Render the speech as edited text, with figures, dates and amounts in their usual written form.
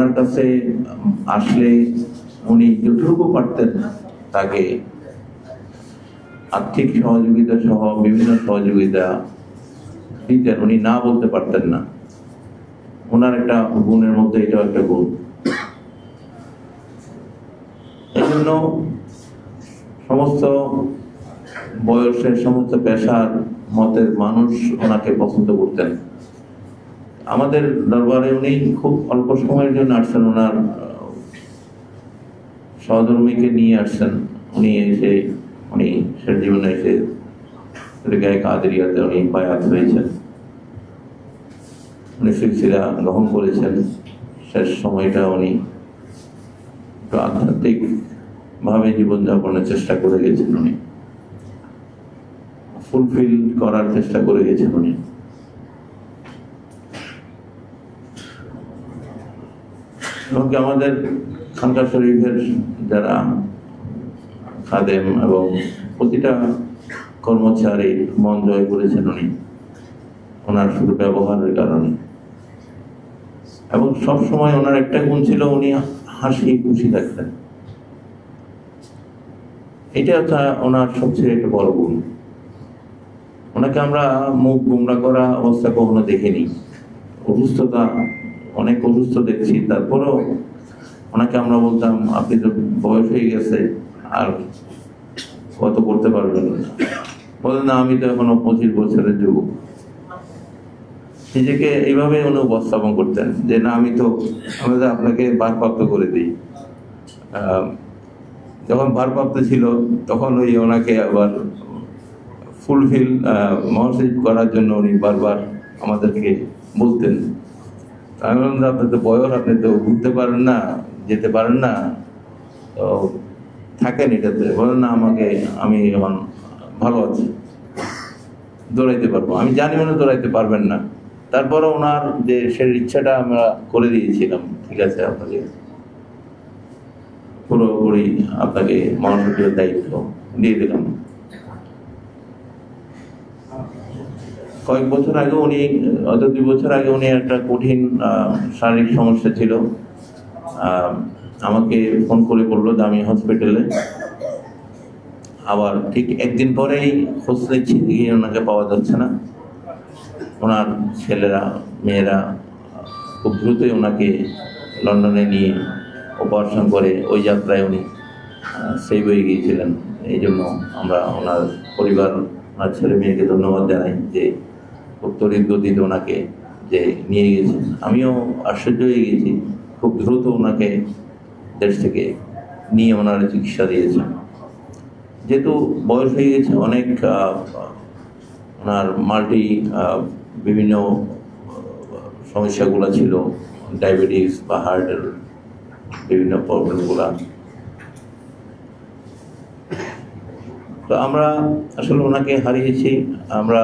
ওনার কাছে আসলে উনি যতটুকু পারতেন তাকে আর্থিক সহযোগিতা সহ বিভিন্ন সহযোগিতা দিতেন, উনি না বলতে পারতেন না। ওনার একটা গুণের মধ্যে এটাও একটা গুণ। এই জন্য সমস্ত বয়সের, সমস্ত পেশার মতের মানুষ ওনাকে পছন্দ করতেন। আমাদের দরবারে উনি খুব অল্প সময়ের জন্য আসছেন, ওনার সহধর্মীকে নিয়ে আসছেন। উনি শেষ জীবনে এসে গায়ে কাদেরিয়াতে উনি বায়াত হয়েছেন, উনি সিলসিলা গ্রহণ করেছেন। শেষ সময়টা উনি একটু আধ্যাত্মিক ভাবে জীবনযাপনের চেষ্টা করে গেছেন, উনি ফুলফিল করার চেষ্টা করে গেছেন উনি। এবং আমাদের খানকা শরীফের যারা খাদেম এবং প্রতিটা কর্মচারী মন জয় করেছেন উনি, ওনার শুধু ব্যবহারের কারণে। এবং সব সময় ওনার একটা গুণ ছিল, উনি হাসি খুশি থাকতেন। এটা হচ্ছে ওনার সবচেয়ে একটা বড় গুণ। ওনাকে আমরা মুখ গুমরা করা অবস্থা কখনো দেখিনি। অসুস্থতা, অনেক অসুস্থ দেখছি, তারপরেও ওনাকে আমরা বলতাম আপনি তো বয়স হয়ে গেছে, আর কত করতে পারবেন না। বলেন না, আমি তো এখনো 25 বছরের যুবক। নিজেকে এইভাবে উনি উপস্থাপন করতেন যে না, আমি তো আপনাকে ভারপ্রাপ্ত করে দিই। যখন ভারপ্রাপ্ত ছিল তখন ওনাকে আবার ফুলফিল মহসিব করার জন্য উনি বারবার আমাদেরকে বলতেন। আমি বললাম আপনার তো বয়স, আপনি তো ঘুরতে পারেন না, যেতে পারেন না, তো থাকেন এটাতে। বলেন না, আমি এখন ভালো আছি, দৌড়াইতে পারবো। আমি জানি মনে দৌড়াইতে পারবেন না, তারপরে ওনার যে সে ইচ্ছাটা আমরা করে দিয়েছিলাম, ঠিক আছে আপনাকে পুরোপুরি আপনাকে মহাসচিবের দায়িত্ব দিয়ে দিলাম। কয়েক বছর আগে উনি, হয়তো 2 বছর আগে উনি একটা কঠিন শারীরিক সমস্যা ছিল, আমাকে ফোন করে বললো যে আমি হসপিটালে। আবার ঠিক একদিন পরেই খোঁজ নিচ্ছি, গিয়ে ওনাকে পাওয়া যাচ্ছে না। ওনার ছেলেরা, মেয়েরা খুব দ্রুতই ওনাকে লন্ডনে নিয়ে অপারেশন করে ওই যাত্রায় উনি সেভ হয়ে গিয়েছিলেন। এই জন্য আমরা ওনার পরিবার, ওনার ছেলে মেয়েকে ধন্যবাদ জানাই যে খুব তড়িৎ গতিতে ওনাকে যে নিয়ে গেছেন। আমিও আশ্চর্য হয়ে গেছি, খুব দ্রুত ওনাকে দেশ থেকে নিয়ে ওনার চিকিৎসা দিয়েছেন। যেহেতু বয়স হয়ে গেছে অনেক, ওনার বিভিন্ন সমস্যাগুলো ছিল, ডায়াবেটিস বা হার্টের বিভিন্ন প্রবলেমগুলা। তো আমরা আসলে ওনাকে হারিয়েছি। আমরা